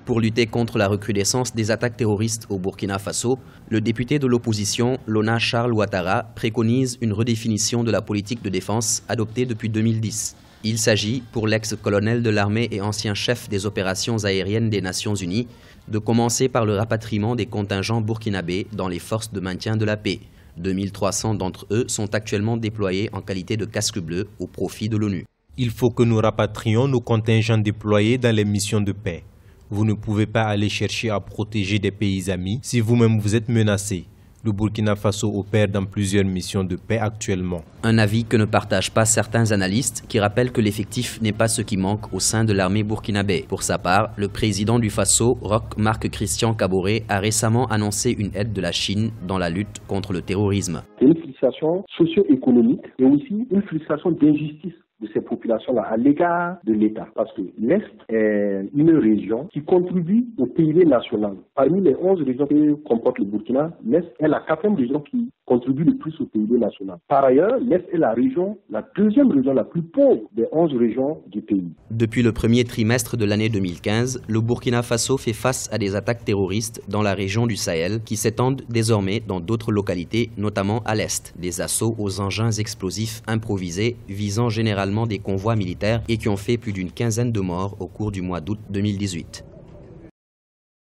Pour lutter contre la recrudescence des attaques terroristes au Burkina Faso, le député de l'opposition, Lona Charles Ouattara, préconise une redéfinition de la politique de défense adoptée depuis 2010. Il s'agit, pour l'ex-colonel de l'armée et ancien chef des opérations aériennes des Nations Unies, de commencer par le rapatriement des contingents burkinabés dans les forces de maintien de la paix. 2300 d'entre eux sont actuellement déployés en qualité de casque bleu au profit de l'ONU. Il faut que nous rapatrions nos contingents déployés dans les missions de paix. Vous ne pouvez pas aller chercher à protéger des pays amis si vous-même vous êtes menacé. Le Burkina Faso opère dans plusieurs missions de paix actuellement. Un avis que ne partagent pas certains analystes qui rappellent que l'effectif n'est pas ce qui manque au sein de l'armée burkinabé. Pour sa part, le président du Faso, Roch Marc Christian Kaboré, a récemment annoncé une aide de la Chine dans la lutte contre le terrorisme. C'est une frustration socio-économique et aussi une frustration d'injustice de ces populations-là à l'égard de l'État. Parce que l'Est est une région qui contribue au PIB national. Parmi les 11 régions que comporte le Burkina, l'Est est la 4e région qui contribue le plus au PIB national. Par ailleurs, l'Est est la deuxième région la plus pauvre des 11 régions du pays. Depuis le premier trimestre de l'année 2015, le Burkina Faso fait face à des attaques terroristes dans la région du Sahel qui s'étendent désormais dans d'autres localités, notamment à l'Est. Des assauts aux engins explosifs improvisés visant généralement des convois militaires et qui ont fait plus d'une quinzaine de morts au cours du mois d'août 2018.